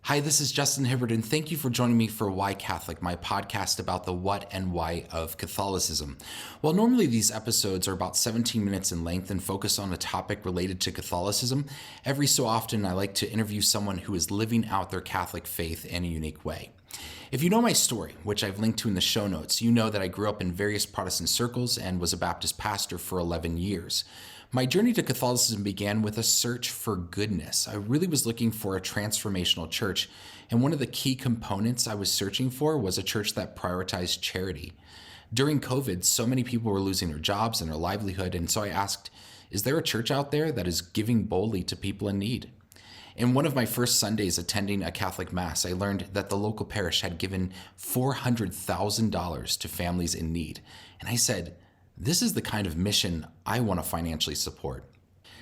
Hi, this is Justin Hibbard, and thank you for joining me for Why Catholic, my podcast about the what and why of Catholicism. While normally these episodes are about 17 minutes in length and focus on a topic related to Catholicism, every so often I like to interview someone who is living out their Catholic faith in a unique way. If you know my story, which I've linked to in the show notes, you know that I grew up in various Protestant circles and was a Baptist pastor for 11 years. My journey to Catholicism began with a search for goodness. I really was looking for a transformational church, and one of the key components I was searching for was a church that prioritized charity. During COVID, so many people were losing their jobs and their livelihood, and so I asked, is there a church out there that is giving boldly to people in need? In one of my first Sundays attending a Catholic Mass, I learned that the local parish had given $400,000 to families in need. And I said, this is the kind of mission I want to financially support.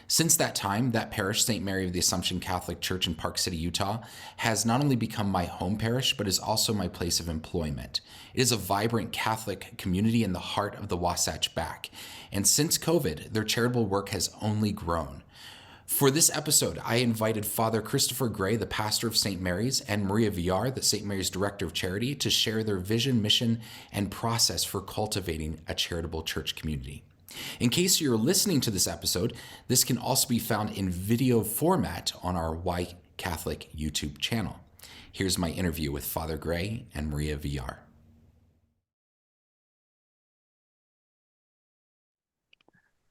Since that time, that parish, St. Mary of the Assumption Catholic Church in Park City, Utah, has not only become my home parish, but is also my place of employment. It is a vibrant Catholic community in the heart of the Wasatch Back. And since COVID, their charitable work has only grown. For this episode, I invited Father Christopher Gray, the pastor of St. Mary's, and Maria Villar, the St. Mary's director of charity, to share their vision, mission, and process for cultivating a charitable church community. In case you're listening to this episode, this can also be found in video format on our Why Catholic YouTube channel. Here's my interview with Father Gray and Maria Villar.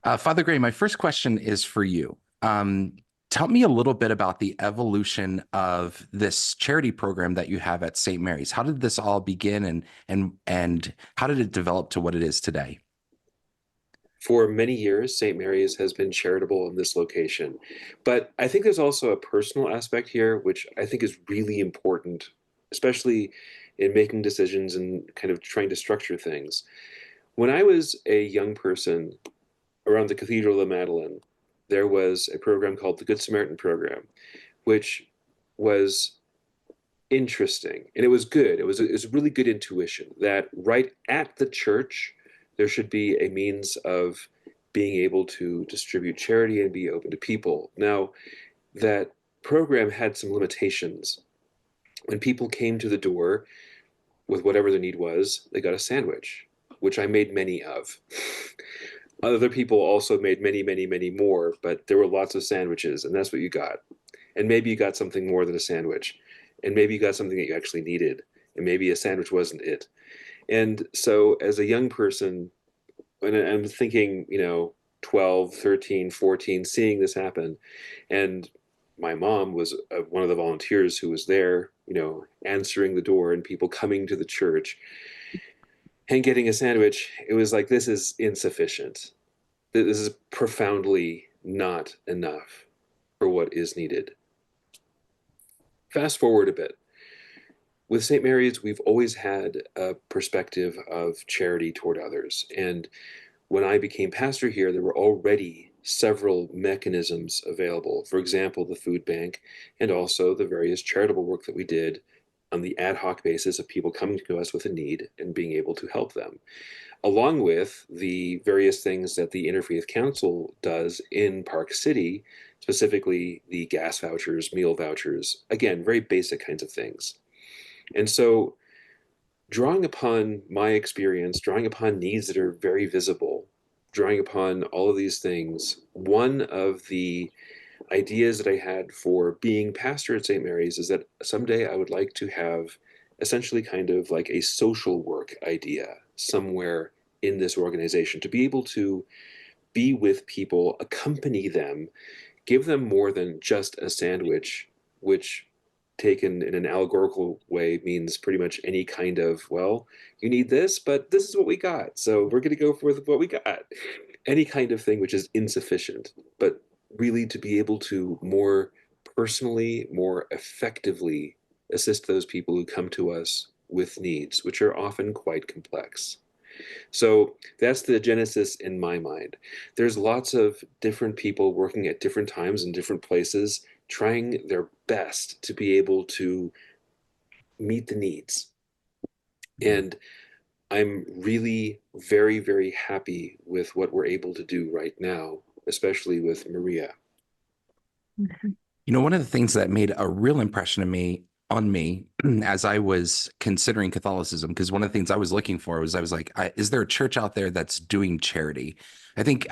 Father Gray, my first question is for you. Tell me a little bit about the evolution of this charity program that you have at St. Mary's. How did this all begin, and how did it develop to what it is today? For many years, St. Mary's has been charitable in this location. But I think there's also a personal aspect here, which I think is really important, especially in making decisions and kind of trying to structure things. When I was a young person around the Cathedral of Madeleine, there was a program called the Good Samaritan Program, which was interesting and it was good. It was a really good intuition that right at the church, there should be a means of being able to distribute charity and be open to people. Now, that program had some limitations. When people came to the door with whatever the need was, they got a sandwich, which I made many of. Other people also made many, many, many more, but there were lots of sandwiches, and that's what you got. And maybe you got something more than a sandwich, and maybe you got something that you actually needed, and maybe a sandwich wasn't it. And so as a young person, when I'm thinking, 12, 13, 14, seeing this happen, and my mom was one of the volunteers who was there, answering the door and people coming to the church and getting a sandwich, it was like, this is insufficient. This is profoundly not enough for what is needed. Fast forward a bit. With St. Mary's, we've always had a perspective of charity toward others. And when I became pastor here, there were already several mechanisms available. For example, the food bank, and also the various charitable work that we did on the ad hoc basis of people coming to us with a need and being able to help them, along with the various things that the Interfaith Council does in Park City, specifically the gas vouchers, meal vouchers, again, very basic kinds of things. And so drawing upon my experience, drawing upon needs that are very visible, drawing upon all of these things, one of the ideas that I had for being pastor at St. Mary's is that someday I would like to have essentially kind of like a social work idea somewhere in this organization, to be able to be with people, accompany them, give them more than just a sandwich, which taken in an allegorical way means pretty much any kind of, well, you need this, but this is what we got, so we're going to go for what we got. Any kind of thing which is insufficient, but really to be able to more personally, more effectively assist those people who come to us with needs, which are often quite complex. So that's the genesis in my mind. There's lots of different people working at different times in different places, trying their best to be able to meet the needs. And I'm really very, very happy with what we're able to do right now, especially with Maria. One of the things that made a real impression on me on me as I was considering Catholicism, because one of the things I was looking for was I was like, is there a church out there that's doing charity? I think,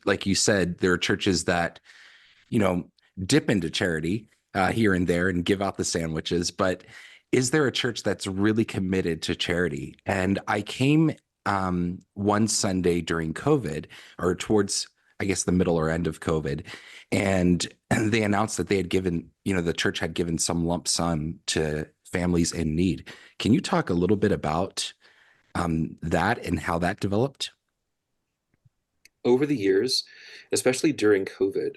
like you said, there are churches that, you know, dip into charity here and there and give out the sandwiches, but is there a church that's really committed to charity? And I came one Sunday during COVID, or towards, I guess, the middle or end of COVID, and they announced that they had given, the church had given some lump sum to families in need. Can you talk a little bit about that and how that developed? Over the years, especially during COVID,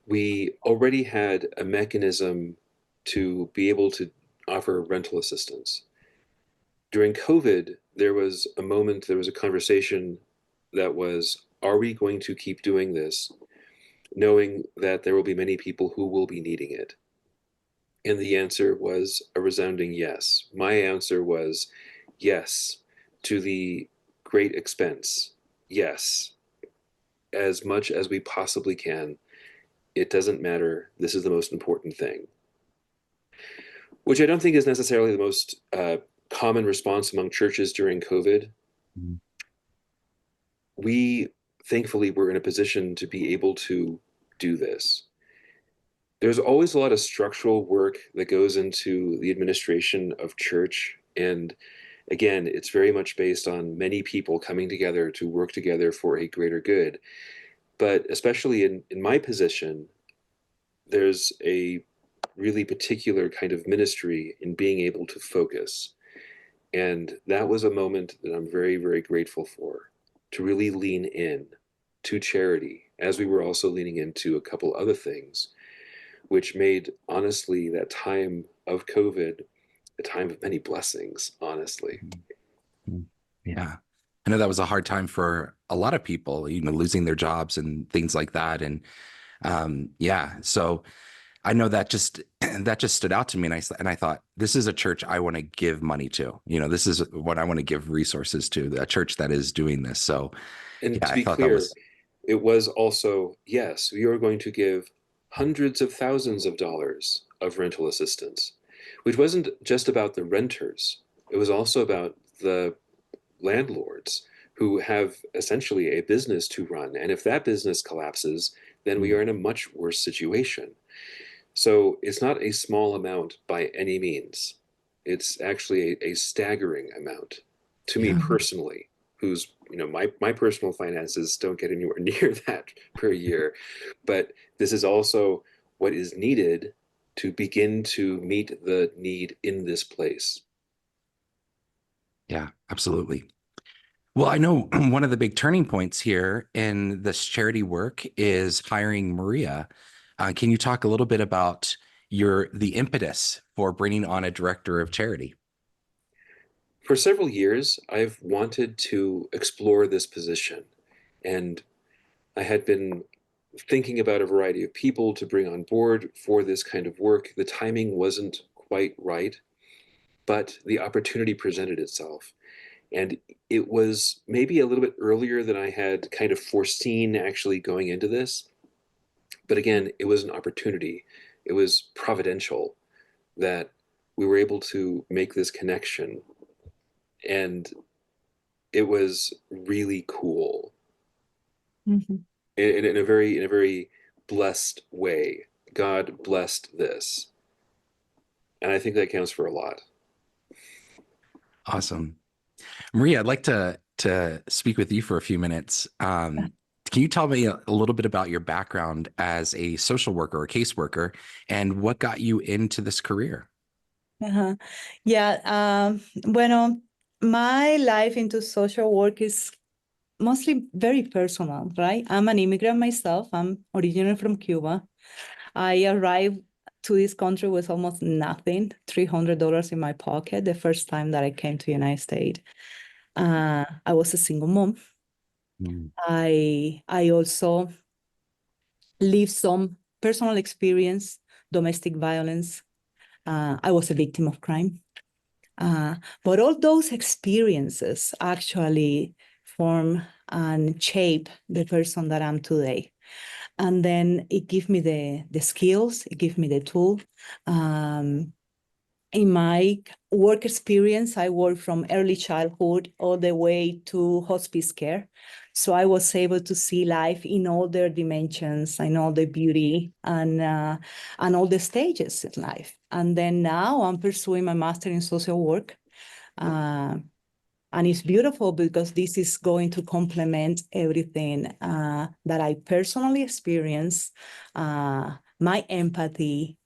we already had a mechanism to be able to offer rental assistance. During COVID, there was a moment, there was a conversation that was, are we going to keep doing this, knowing that there will be many people who will be needing it? And the answer was a resounding yes. My answer was yes, to the great expense. Yes, as much as we possibly can. It doesn't matter. This is the most important thing. Which I don't think is necessarily the most common response among churches during COVID. Mhm. We thankfully were in a position to be able to do this. There's always a lot of structural work that goes into the administration of church. And again, it's very much based on many people coming together to work together for a greater good. But especially in my position, there's a really particular kind of ministry in being able to focus. And that was a moment that I'm very, very grateful for, to really lean in to charity, as we were also leaning into a couple other things, which made, honestly, that time of COVID a time of many blessings, honestly. Mhm. Yeah. I know that was a hard time for a lot of people, losing their jobs and things like that. And yeah, so I know that just that just stood out to me, and I thought, this is a church I want to give money to. This is what I want to give resources to, a church that is doing this. So And yeah, to I be thought that clear, was. it was also, yes, we are going to give hundreds of thousands of dollars of rental assistance, which wasn't just about the renters. It was also about the landlords who have essentially a business to run. And if that business collapses, then we Mm, are in a much worse situation. So it's not a small amount by any means. It's actually a staggering amount to me yeah. personally, who's, my personal finances don't get anywhere near that per year. But this is also what is needed to begin to meet the need in this place. Yeah, absolutely. Well, I know one of the big turning points here in this charity work is hiring Maria. Can you talk a little bit about the impetus for bringing on a director of charity? For several years, I've wanted to explore this position, and I had been thinking about a variety of people to bring on board for this kind of work. The timing wasn't quite right, but the opportunity presented itself. And it was maybe a little bit earlier than I had kind of foreseen actually going into this. But again, it was an opportunity. It was providential that we were able to make this connection. And it was really cool Mhm. in a very blessed way. God blessed this. And I think that counts for a lot. Awesome. Maria, I'd like to speak with you for a few minutes. Can you tell me a little bit about your background as a social worker or caseworker and what got you into this career? Uh-huh. Yeah, bueno, my life into social work is mostly very personal, right? I'm an immigrant myself. I'm originally from Cuba. I arrived to this country with almost nothing, $300 in my pocket, the first time that I came to the United States. I was a single mom. Mm, I also lived some personal experience, domestic violence. I was a victim of crime. But all those experiences actually form and shape the person that I'm today. And then it gives me the skills, it gives me the tool, um, in my work experience, I worked from early childhood all the way to hospice care. So I was able to see life in all their dimensions, and all the beauty and all the stages in life. And then now I'm pursuing my master in social work. And it's beautiful because this is going to complement everything that I personally experience, my empathy,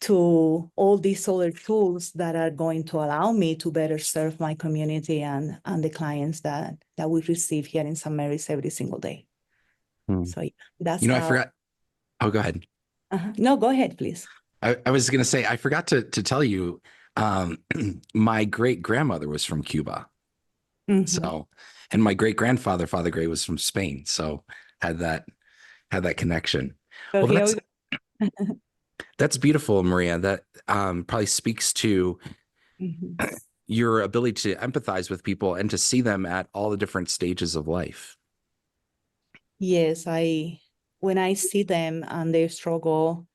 to all these other tools that are going to allow me to better serve my community and the clients that we receive here in St. Mary's every single day. So yeah, that's You know, I how. forgot. Oh, go ahead. No, go ahead, please. I was going to say, I forgot to tell you, my great grandmother was from Cuba. So, and my great grandfather, Father Gray, was from Spain. So had that connection. So Well, here that's beautiful, Maria. That probably speaks to your ability to empathize with people and to see them at all the different stages of life. Yes, when I see them and their struggle,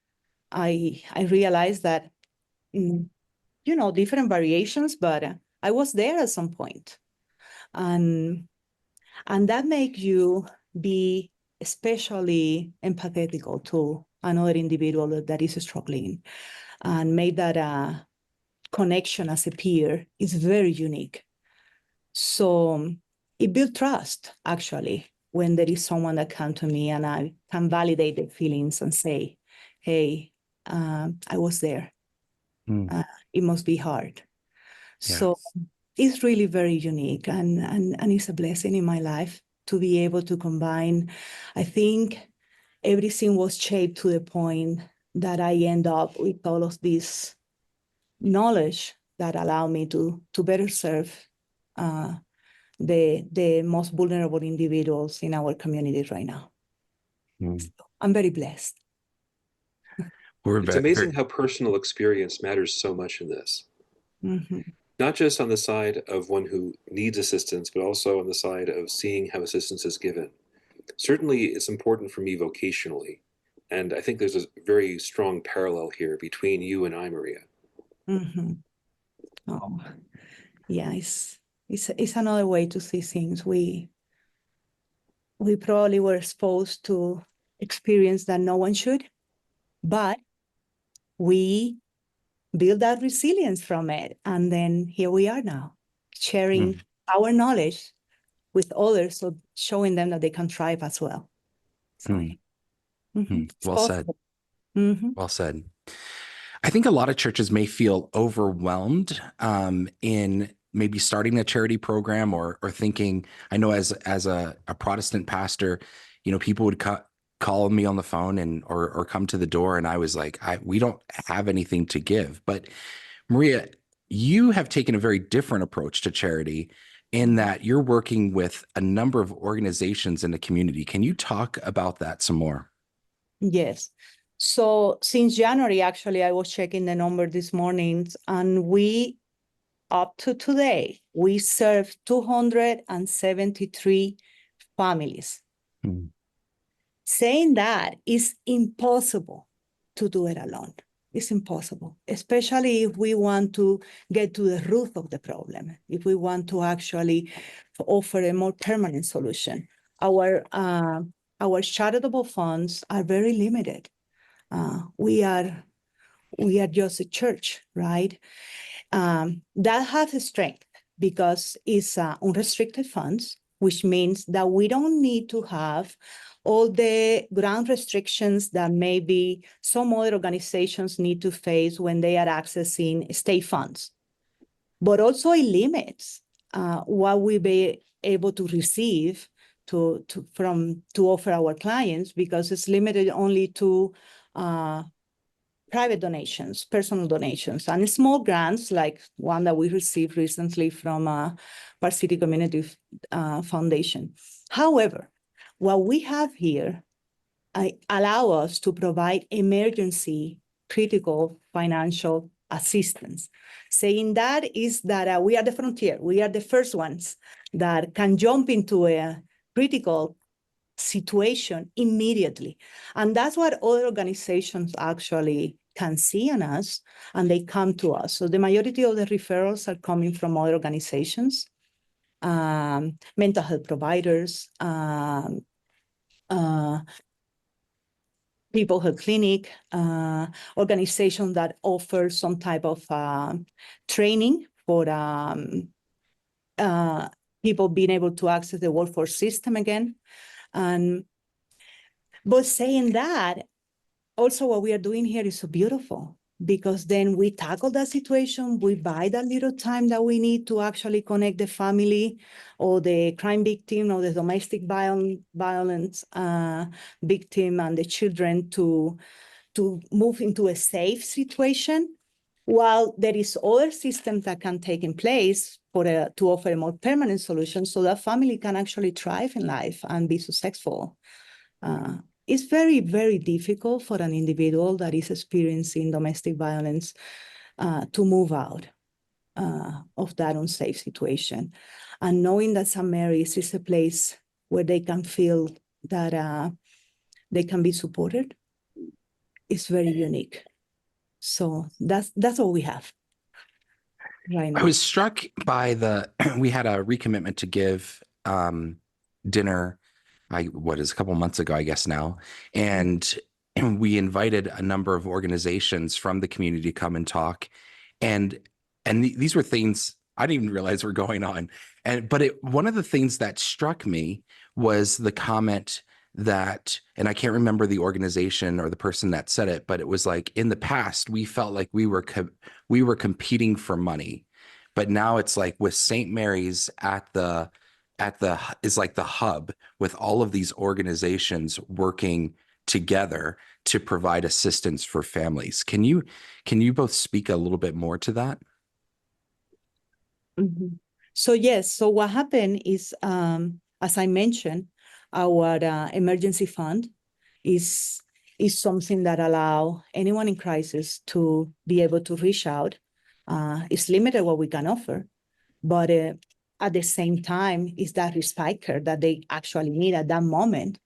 I realize that, different variations, but I was there at some point. And that makes you be especially empathetical to another individual that is struggling, and make that connection as a peer is very unique. So it builds trust, actually, when there is someone that comes to me and I can validate their feelings and say, hey, I was there. It must be hard. Yes. So it's really very unique, and it's a blessing in my life to be able to combine. I think everything was shaped to the point that I end up with all of this knowledge that allow me to better serve the most vulnerable individuals in our community right now. So I'm very blessed. It's amazing how personal experience matters so much in this. Not just on the side of one who needs assistance, but also on the side of seeing how assistance is given. Certainly, it's important for me vocationally. And I think there's a very strong parallel here between you and I, Maria. Oh, yeah, it's another way to see things. We probably were exposed to experience that no one should, but we build that resilience from it. And then here we are now, sharing our knowledge with others, so showing them that they can thrive as well. So, well said. Well said. I think a lot of churches may feel overwhelmed in maybe starting a charity program or thinking, I know as a Protestant pastor, people would call me on the phone or come to the door, and I was like, we don't have anything to give. But Maria, you have taken a very different approach to charity in that you're working with a number of organizations in the community. Can you talk about that some more? Yes. So since January, actually, I was checking the number this morning, and up to today, we serve 273 families. Saying that is impossible to do it alone. It's impossible, especially if we want to get to the root of the problem, if we want to actually offer a more permanent solution. Our charitable funds are very limited. We are just a church, right? That has a strength because it's unrestricted funds, which means that we don't need to have all the ground restrictions that maybe some other organizations need to face when they are accessing state funds. But also it limits what we be able to receive to offer our clients, because it's limited only to private donations, personal donations, and small grants like one that we received recently from Park City Community Foundation. However, what we have here allow us to provide emergency critical financial assistance. Saying that is that we are the frontier. We are the first ones that can jump into a critical situation immediately. And that's what other organizations actually can see on us, and they come to us. So the majority of the referrals are coming from other organizations, mental health providers, people health clinic, organizations that offer some type of training for people being able to access the workforce system again. But saying that, also what we are doing here is so beautiful, because then we tackle that situation, we buy that little time that we need to actually connect the family or the crime victim or the domestic violence victim and the children to move into a safe situation, while there is other systems that can take in place to offer a more permanent solution so that family can actually thrive in life and be successful. It's very, very difficult for an individual that is experiencing domestic violence to move out of that unsafe situation. And knowing that St. Mary's is a place where they can feel that they can be supported is very unique. So that's all we have right now. I was struck by we had a recommitment to give dinner, a couple months ago, I guess now. And we invited a number of organizations from the community to come and talk. And these were things I didn't even realize were going on. But one of the things that struck me was the comment that, and I can't remember the organization or the person that said it, but it was like, in the past, we felt like we were competing for money. But now it's like with St. Mary's is like the hub, with all of these organizations working together to provide assistance for families. Can you both speak a little bit more to that? Mm-hmm. So yes, so what happened is, as I mentioned, our emergency fund is something that allow anyone in crisis to be able to reach out. It's limited what we can offer, but at the same time, it's that respite care that they actually need at that moment,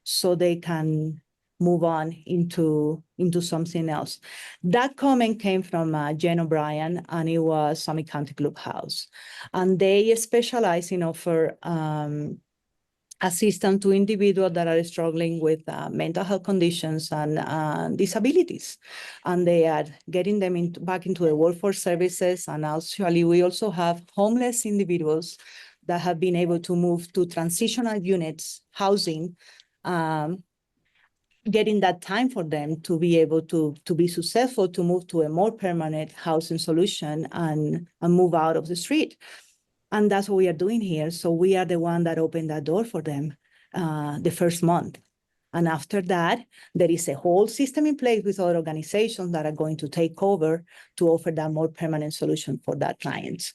so they can move on into something else. That comment came from Jen O'Brien, and it was Summit County Clubhouse. And they specialize in offer assistance to individuals that are struggling with mental health conditions and disabilities. And they are getting them back into the workforce services. And actually, we also have homeless individuals that have been able to move to transitional units, housing, getting that time for them to be able to be successful, to move to a more permanent housing solution and move out of the street. And that's what we are doing here. So we are the one that opened that door for them the first month. And after that, there is a whole system in place with other organizations that are going to take over to offer that more permanent solution for that client.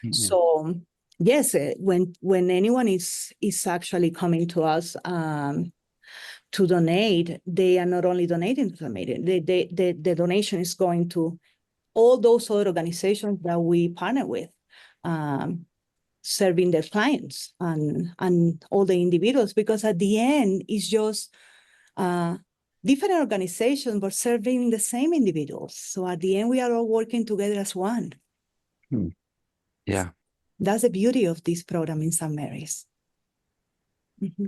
Mm-hmm. So yes, when anyone is actually coming to us to donate, they are not only donating to the meeting, the donation is going to all those other organizations that we partner with, serving their clients and all the individuals, because at the end, it's just different organizations, but serving the same individuals. So at the end, we are all working together as one. Yeah. That's the beauty of this program in St. Mary's. Mm-hmm.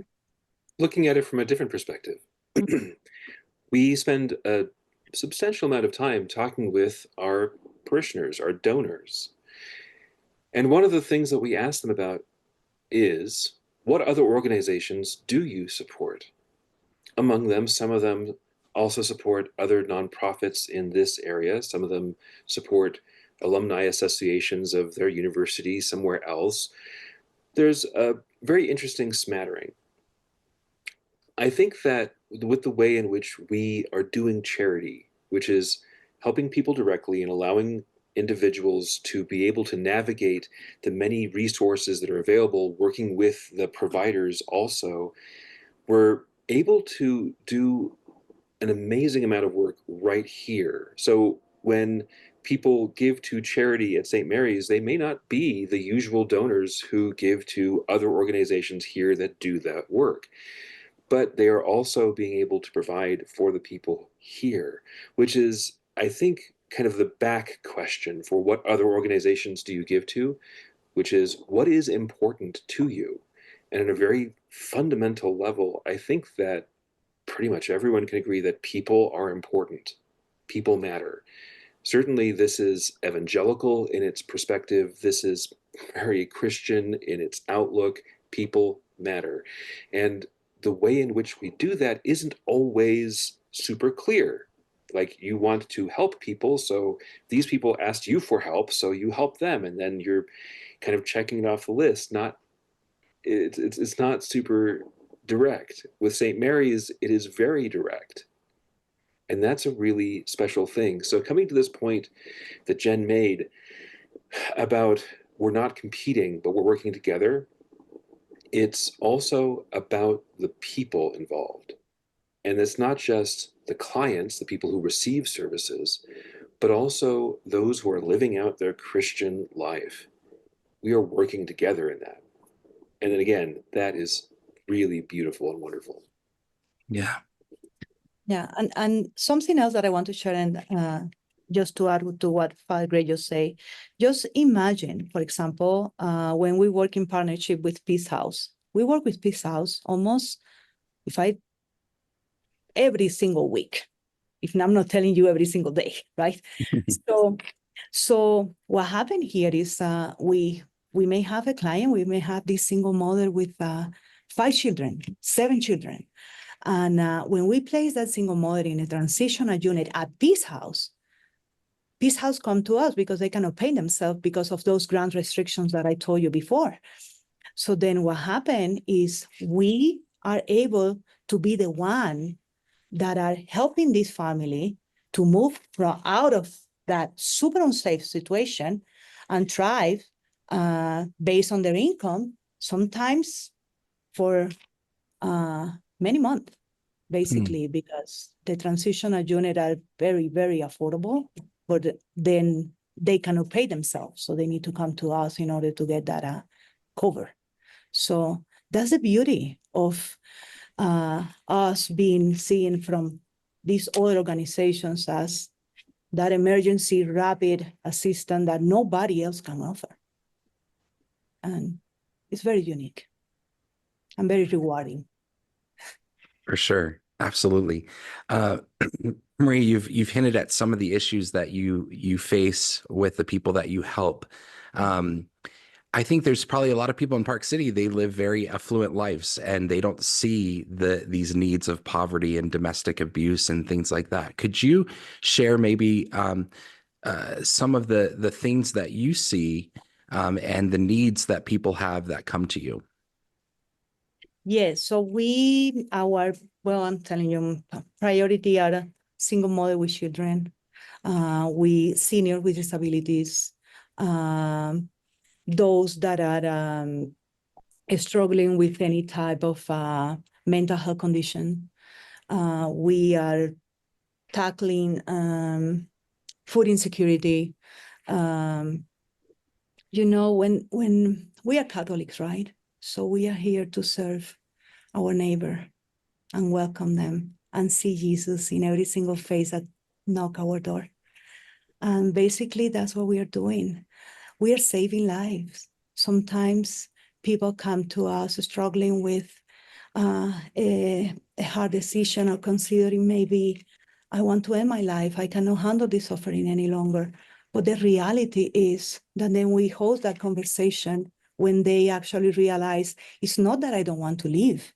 Looking at it from a different perspective, we spend a substantial amount of time talking with our parishioners, our donors. And one of the things that we ask them about is, what other organizations do you support? Among them, some of them also support other nonprofits in this area. Some of them support alumni associations of their university somewhere else. There's a very interesting smattering. I think that with the way in which we are doing charity, which is helping people directly and allowing individuals to be able to navigate the many resources that are available, working with the providers also, we're able to do an amazing amount of work right here. So when people give to charity at St. Mary's, they may not be the usual donors who give to other organizations here that do that work. but they are also being able to provide for the people here, which is, I think, kind of the back question for what other organizations do you give to, which is what is important to you? And at a very fundamental level, I think that pretty much everyone can agree that people are important. People matter. Certainly, this is evangelical in its perspective. This is very Christian in its outlook. People matter. And the way in which we do that isn't always super clear. Like, you want to help people, so these people asked you for help, so you help them, and then you're kind of checking it off the list. It's not super direct. With St. Mary's, it is very direct. And that's a really special thing. So coming to this point that Jen made about we're not competing, but we're working together, it's also about the people involved. And it's not just the clients, the people who receive services, but also those who are living out their Christian life. We are working together in that. And then again, that is really beautiful and wonderful. Yeah. Yeah, and something else that I want to share, and just to add to what Father Gray just say, just imagine, for example, when we work in partnership with Peace House. We work with Peace House almost, every single week. If I'm not telling you every single day, right? So what happened here is we may have a client, we may have this single mother with 5 children, 7 children. And when we place that single mother in a transitional unit at Peace House come to us because they cannot pay themselves because of those grant restrictions that I told you before. So then what happened is we are able to be the one that are helping this family to move out of that super unsafe situation and thrive based on their income, sometimes for many months, basically, because the transitional unit are very, very affordable, but then they cannot pay themselves. So they need to come to us in order to get that cover. So that's the beauty of us being seen from these other organizations as that emergency rapid assistance that nobody else can offer. And it's very unique and very rewarding. For sure. Absolutely. Marie, you've hinted at some of the issues that you face with the people that you help. I think there's probably a lot of people in Park City, they live very affluent lives and they don't see these needs of poverty and domestic abuse and things like that. Could you share maybe some of the things that you see and the needs that people have that come to you? Yes, so I'm telling you, priority are single mother with children, we senior with disabilities, those that are struggling with any type of mental health condition. We are tackling food insecurity. When we are Catholics, right? So we are here to serve our neighbor and welcome them and see Jesus in every single face that knock our door. And basically, that's what we are doing. We are saving lives. Sometimes people come to us struggling with a hard decision or considering maybe, I want to end my life. I cannot handle this suffering any longer. But the reality is that then we host that conversation when they actually realize it's not that I don't want to live.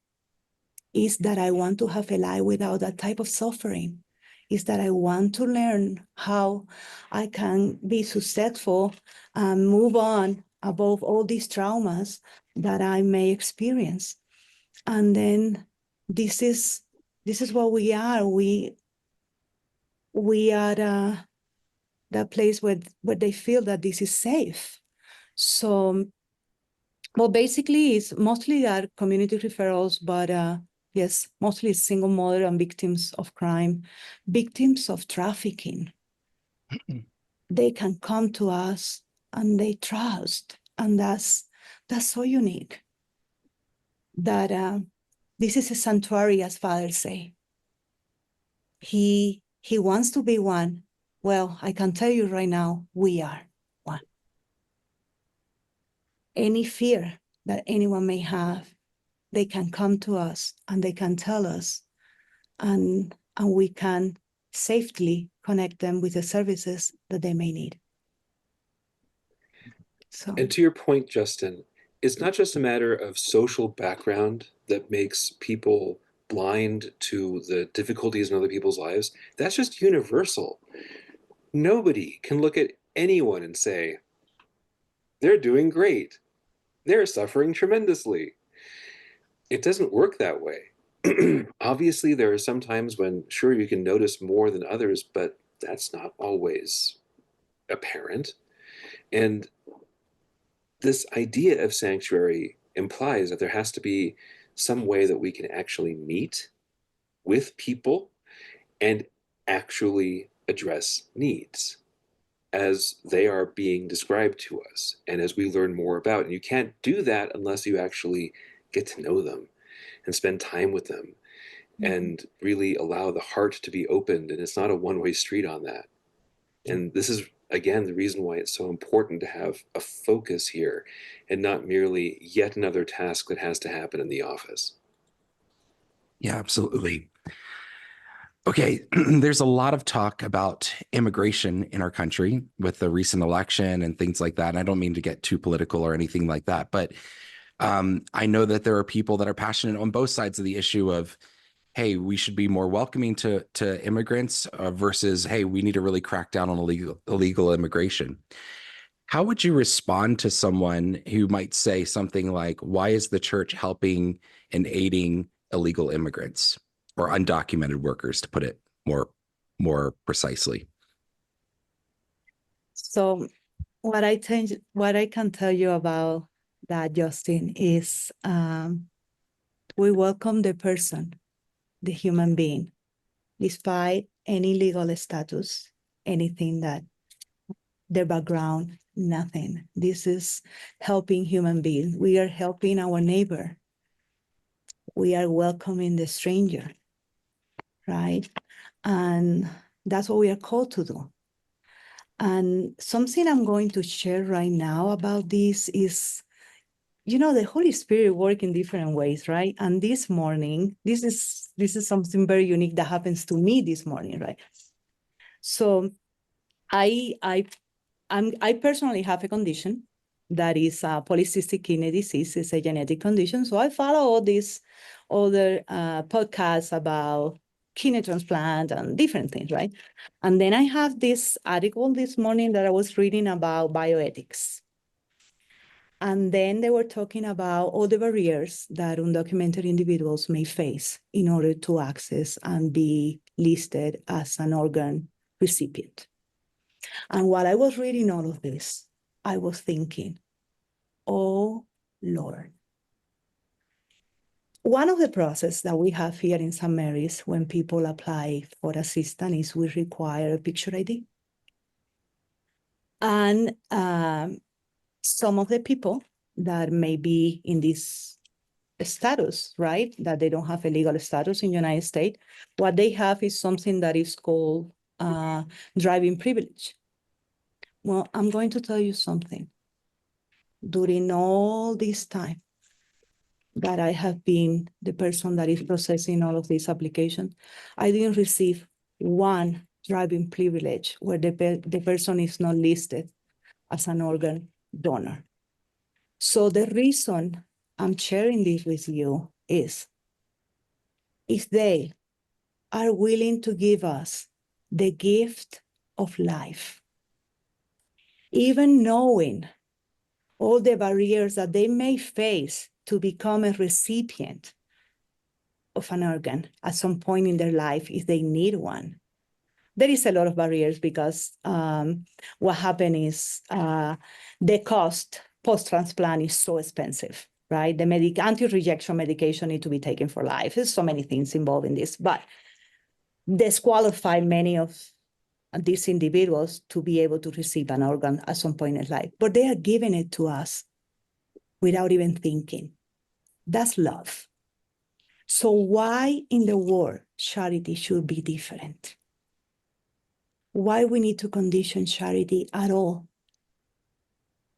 It's that I want to have a life without that type of suffering. It's that I want to learn how I can be successful and move on above all these traumas that I may experience. And then this is what we are. We are that place where they feel that this is safe. So, well, basically, it's mostly our community referrals, but yes, mostly single mother and victims of crime, victims of trafficking. They can come to us and they trust, and that's so unique. That This is a sanctuary, as fathers say. He wants to be one. Well, I can tell you right now, we are one. Any fear that anyone may have, they can come to us and they can tell us, and we can safely connect them with the services that they may need. So, And to your point, Justin, it's not just a matter of social background that makes people blind to the difficulties in other people's lives. That's just universal. Nobody can look at anyone and say, they're doing great. They're suffering tremendously. It doesn't work that way. Obviously, there are some times when, sure, you can notice more than others, but that's not always apparent. And this idea of sanctuary implies that there has to be some way that we can actually meet with people and actually address needs as they are being described to us and as we learn more about. And you can't do that unless you actually get to know them and spend time with them and really allow the heart to be opened. And it's not a one-way street on that. And this is, again, the reason why it's so important to have a focus here and not merely yet another task that has to happen in the office. Yeah, absolutely. Okay, there's a lot of talk about immigration in our country with the recent election and things like that. And I don't mean to get too political or anything like that, but I know that there are people that are passionate on both sides of the issue of, hey, we should be more welcoming to immigrants versus, hey, we need to really crack down on illegal immigration. How would you respond to someone who might say something like, why is the church helping and aiding illegal immigrants or undocumented workers, to put it more precisely? So what I can tell you about that, Justin, is we welcome the person, the human being, despite any legal status, anything that their background, nothing. This is helping human beings. We are helping our neighbor. We are welcoming the stranger, right? And that's what we are called to do. And something I'm going to share right now about this is, the Holy Spirit works in different ways, right? And this morning, this is something very unique that happens to me this morning, right? So I personally have a condition that is polycystic kidney disease. It's a genetic condition. So I follow all these other podcasts about kidney transplant and different things, right? And then I have this article this morning that I was reading about bioethics. And then they were talking about all the barriers that undocumented individuals may face in order to access and be listed as an organ recipient. And while I was reading all of this, I was thinking, oh, Lord. One of the processes that we have here in St. Mary's when people apply for assistance is we require a picture ID. And some of the people that may be in this status, right, that they don't have a legal status in the United States, what they have is something that is called driving privilege. Well, I'm going to tell you something. During all this time that I have been the person that is processing all of these applications, I didn't receive one driving privilege where the person is not listed as an organ donor. So the reason I'm sharing this with you is if they are willing to give us the gift of life, even knowing all the barriers that they may face to become a recipient of an organ at some point in their life if they need one. There is a lot of barriers because what happened is the cost post-transplant is so expensive, right? The anti-rejection medication need to be taken for life. There's so many things involved in this, but disqualify many of these individuals to be able to receive an organ at some point in life. But they are giving it to us without even thinking. That's love. So why in the world charity should be different? Why we need to condition charity at all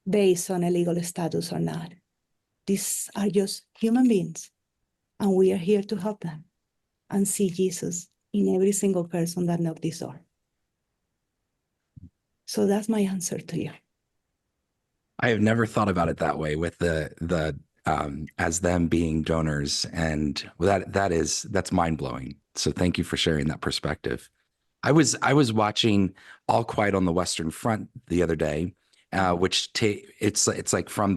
based on a legal status or not? These are just human beings, and we are here to help them and see Jesus in every single person that knocks this door. So that's my answer to you. I have never thought about it that way, with the as them being donors, and that's mind blowing. So thank you for sharing that perspective. I was watching All Quiet on the Western Front the other day, which it's like from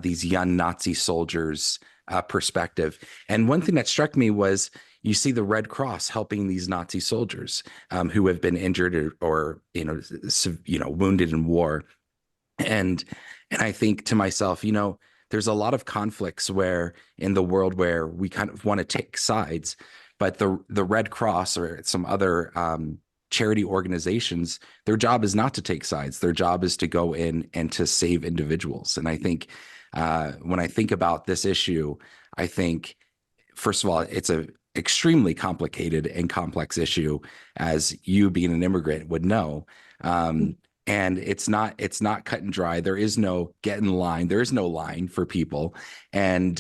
these young Nazi soldiers' perspective. And one thing that struck me was, you see the Red Cross helping these Nazi soldiers who have been injured or wounded in war. And I think to myself, there's a lot of conflicts where in the world where we kind of want to take sides, but the Red Cross or some other charity organizations, their job is not to take sides. Their job is to go in and to save individuals. And I think when I think about this issue, I think, first of all, it's a extremely complicated and complex issue, as you being an immigrant would know. And it's not cut and dry. There is no get in line. There is no line for people. And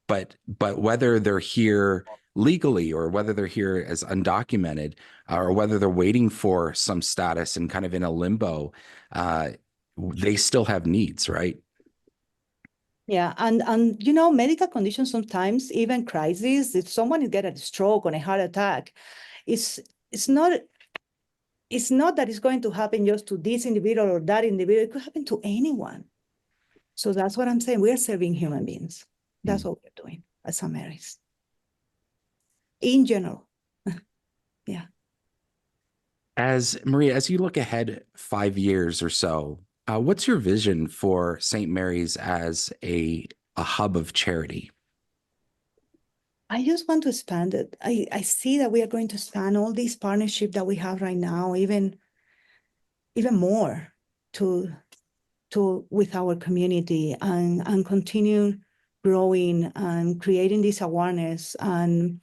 but whether they're here legally or whether they're here as undocumented or whether they're waiting for some status and kind of in a limbo, they still have needs, right? Yeah, and medical conditions sometimes, even crises, if someone is getting a stroke or a heart attack, it's not that it's going to happen just to this individual or that individual. It could happen to anyone. So that's what I'm saying. We are serving human beings. That's what we're doing as Americans. In general. Yeah. Maria, as you look ahead 5 years or so, what's your vision for St. Mary's as a hub of charity? I just want to expand it. I see that we are going to expand all these partnerships that we have right now, even more with our community, and continue growing and creating this awareness and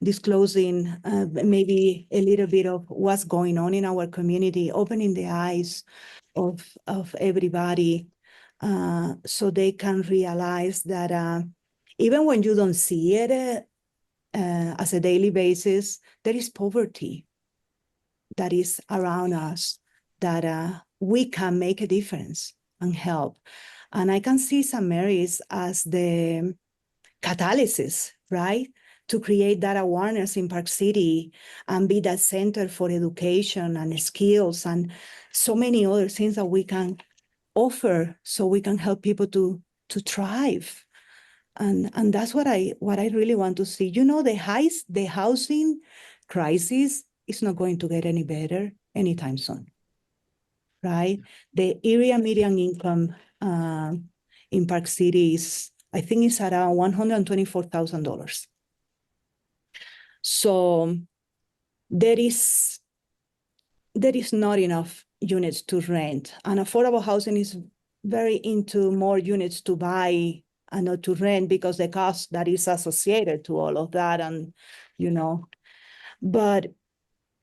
disclosing maybe a little bit of what's going on in our community, opening the eyes of everybody so they can realize that even when you don't see it as a daily basis, there is poverty that is around us, that we can make a difference and help. And I can see St. Mary's as the catalysis, right? To create that awareness in Park City and be that center for education and skills and so many other things that we can offer so we can help people to thrive. And that's what I really want to see. The housing crisis is not going to get any better anytime soon, right? The area median income in Park City I think it's around $124,000. So there is not enough units to rent, and affordable housing is very into more units to buy and not to rent because the cost that is associated to all of that, and but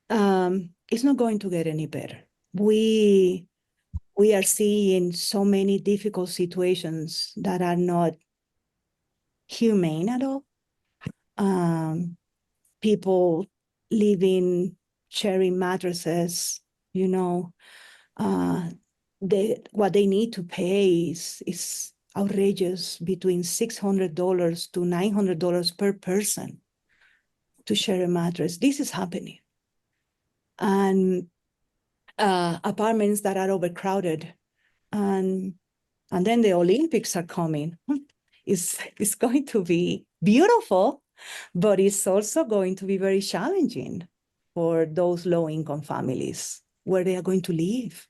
it's not going to get any better. We are seeing so many difficult situations that are not humane at all. People living, sharing mattresses, what they need to pay is outrageous, between $600 to $900 per person to share a mattress. This is happening. And apartments that are overcrowded. And then the Olympics are coming. It's going to be beautiful, but it's also going to be very challenging for those low-income families where they are going to live.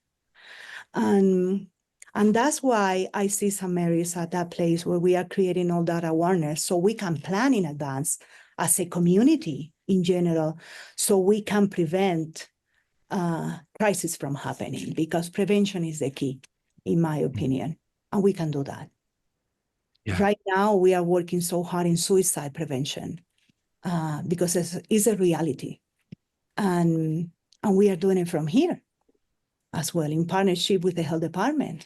And that's why I see St. Mary's at that place where we are creating all that awareness so we can plan in advance as a community in general, so we can prevent crisis from happening, because prevention is the key, in my opinion, and we can do that. Yeah. Right now, we are working so hard in suicide prevention because it's a reality. And we are doing it from here as well, in partnership with the health department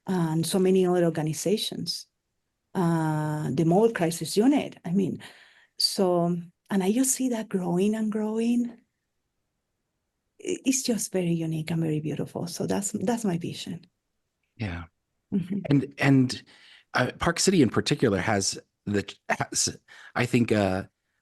and so many other organizations. The mobile crisis unit. I mean, so, and I just see that growing and growing. It's just very unique and very beautiful. So that's my vision. Yeah. Mhm. And Park City in particular has I think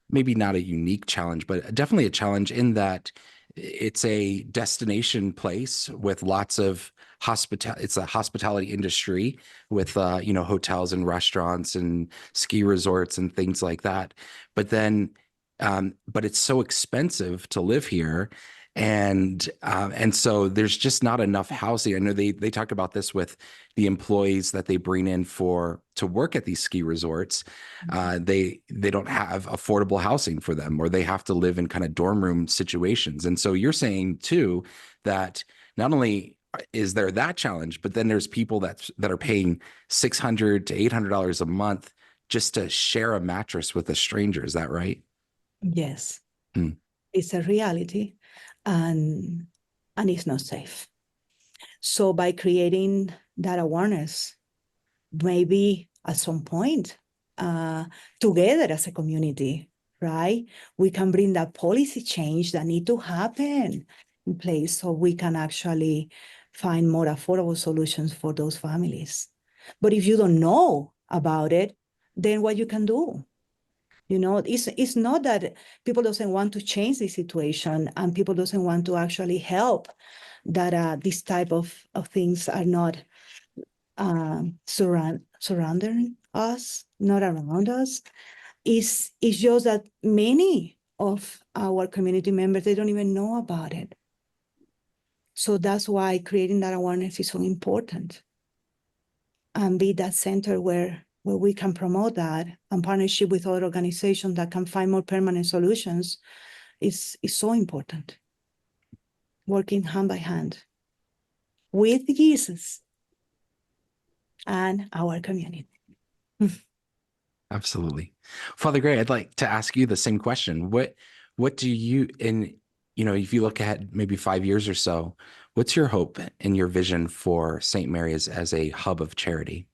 maybe not a unique challenge, but definitely a challenge in that it's a destination place with lots of it's a hospitality industry with hotels and restaurants and ski resorts and things like that. But it's so expensive to live here. And so there's just not enough housing. I know they talk about this with the employees that they bring in to work at these ski resorts. They don't have affordable housing for them, or they have to live in kind of dorm room situations. And so you're saying too that not only is there that challenge, but then there's people that are paying $600 to $800 a month just to share a mattress with a stranger. Is that right? Yes, Hmm. it's a reality, and it's not safe. So by creating that awareness, maybe at some point, together as a community, right, we can bring that policy change that need to happen in place so we can actually find more affordable solutions for those families. But if you don't know about it, then what you can do? It's not that people doesn't want to change the situation and people doesn't want to actually help, that this type of things are not surrounding us, not around us. It's just that many of our community members, they don't even know about it. So that's why creating that awareness is so important, and be that center where we can promote that, and partnership with other organizations that can find more permanent solutions is so important. Working hand by hand with Jesus and our community. Absolutely. Father Gray, I'd like to ask you the same question. What do you, if you look ahead maybe 5 years or so, what's your hope and your vision for St. Mary's as a hub of charity?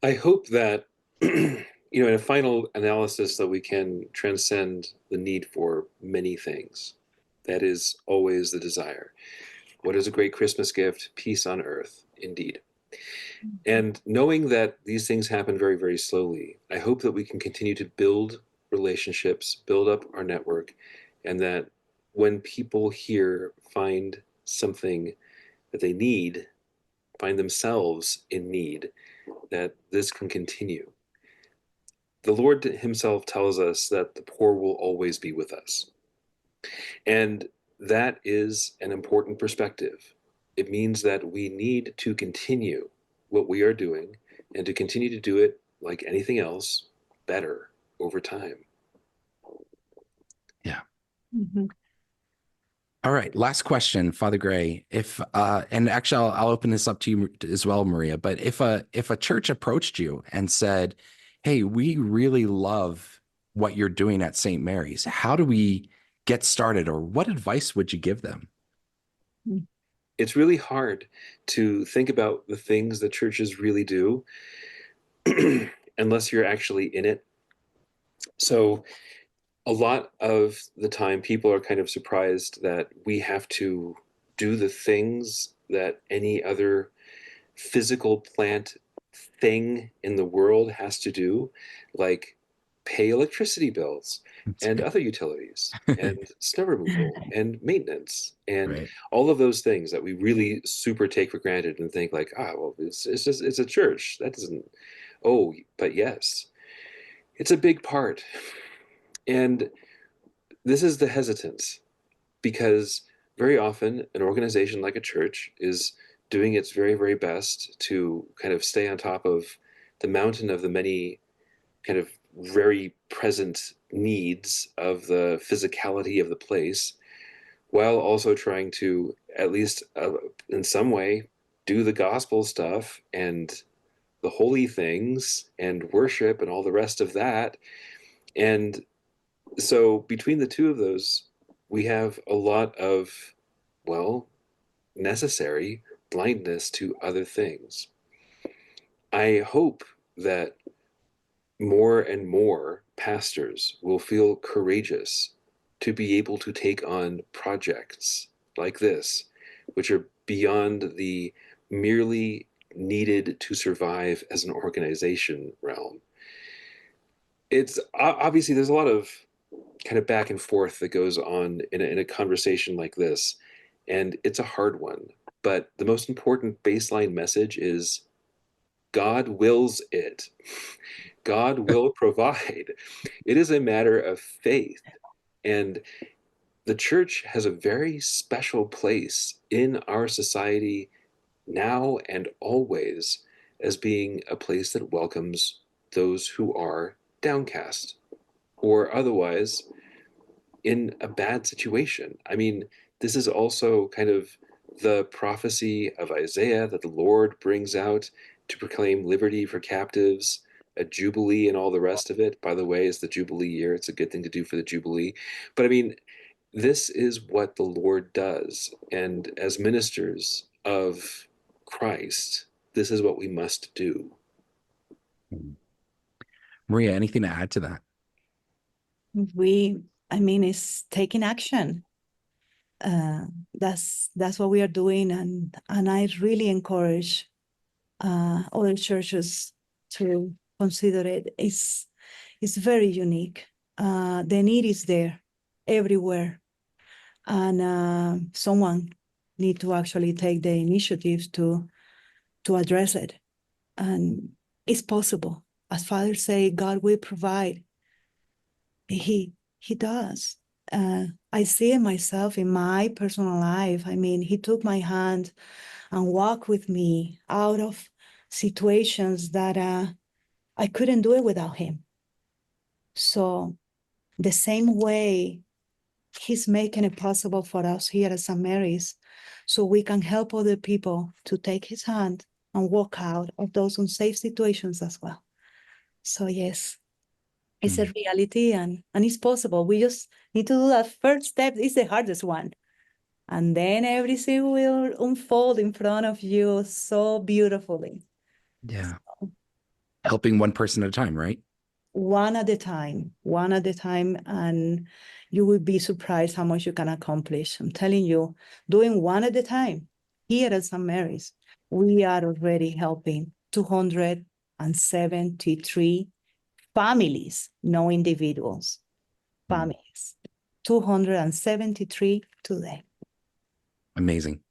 I hope that, in a final analysis, that we can transcend the need for many things. That is always the desire. What is a great Christmas gift? Peace on earth, indeed. And knowing that these things happen very, very slowly, I hope that we can continue to build relationships, build up our network, and that when people here find something that they need, find themselves in need, that this can continue. The Lord himself tells us that the poor will always be with us. And that is an important perspective. It means that we need to continue what we are doing and to continue to do it like anything else better over time. Yeah. Mhm. All right. Last question, Father Gray. And actually I'll open this up to you as well, Maria, but if a church approached you and said, "Hey, we really love what you're doing at St. Mary's. How do we get started?" Or what advice would you give them? It's really hard to think about the things that churches really do unless you're actually in it. So a lot of the time people are kind of surprised that we have to do the things that any other physical plant thing in the world has to do, like pay electricity bills and other utilities and snow removal and maintenance and Right. all of those things that we really super take for granted and think like, well, it's a church that doesn't. Oh, but yes, it's a big part. And this is the hesitance, because very often an organization like a church is doing its very, very best to kind of stay on top of the mountain of the many kind of very present needs of the physicality of the place, while also trying to, at least in some way, do the gospel stuff and the holy things and worship and all the rest of that. And so between the two of those, we have a lot of, well, necessary blindness to other things. I hope that more and more pastors will feel courageous to be able to take on projects like this, which are beyond the merely needed to survive as an organization realm. It's obviously there's a lot of kind of back and forth that goes on in a conversation like this, and it's a hard one. But the most important baseline message is God wills it. God will provide. It is a matter of faith. And the church has a very special place in our society now and always as being a place that welcomes those who are downcast or otherwise in a bad situation. I mean, this is also kind of the prophecy of Isaiah that the Lord brings out to proclaim liberty for captives, a jubilee, and all the rest of it. By the way, it's the Jubilee year. It's a good thing to do for the Jubilee. But I mean, this is what the Lord does. And as ministers of Christ, this is what we must do. Maria, anything to add to that? It's taking action. That's what we are doing, and I really encourage other churches to consider it. It's very unique. The need is there everywhere, and someone need to actually take the initiative to address it. And it's possible. As Father say, God will provide. He does. I see it myself in my personal life. I mean, he took my hand and walked with me out of situations that I couldn't do it without him. So the same way he's making it possible for us here at St. Mary's, so we can help other people to take his hand and walk out of those unsafe situations as well. So yes, it's a reality, and it's possible. We just need to do that first step. It's the hardest one. And then everything will unfold in front of you so beautifully. Yeah. Helping one person at a time, right? One at a time, and you will be surprised how much you can accomplish. I'm telling you, doing one at a time here at St. Mary's, we are already helping 273 families, no individuals, families, 273 today. Amazing.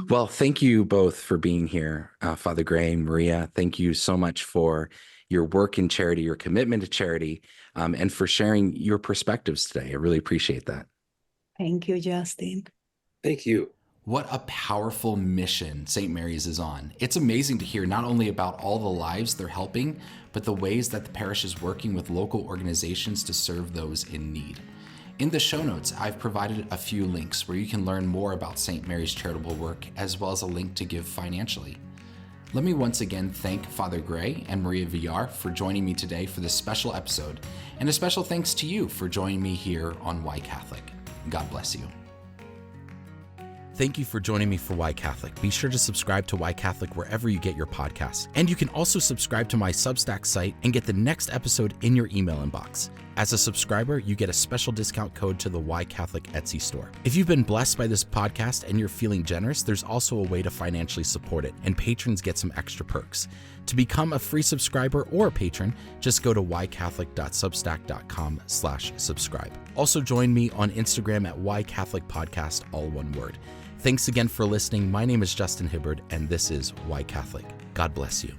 Well, thank you both for being here, Father Gray and Maria. Thank you so much for your work in charity, your commitment to charity, and for sharing your perspectives today. I really appreciate that. Thank you, Justin. Thank you. What a powerful mission St. Mary's is on. It's amazing to hear not only about all the lives they're helping, but the ways that the parish is working with local organizations to serve those in need. In the show notes, I've provided a few links where you can learn more about St. Mary's charitable work, as well as a link to give financially. Let me once again thank Father Gray and Maria Villar for joining me today for this special episode, and a special thanks to you for joining me here on Why Catholic. God bless you. Thank you for joining me for Why Catholic. Be sure to subscribe to Why Catholic wherever you get your podcasts. And you can also subscribe to my Substack site and get the next episode in your email inbox. As a subscriber, you get a special discount code to the Why Catholic Etsy store. If you've been blessed by this podcast and you're feeling generous, there's also a way to financially support it, and patrons get some extra perks. To become a free subscriber or a patron, just go to whycatholic.substack.com/subscribe. Also join me on Instagram at Why Catholic Podcast, all one word. Thanks again for listening. My name is Justin Hibbard, and this is Why Catholic. God bless you.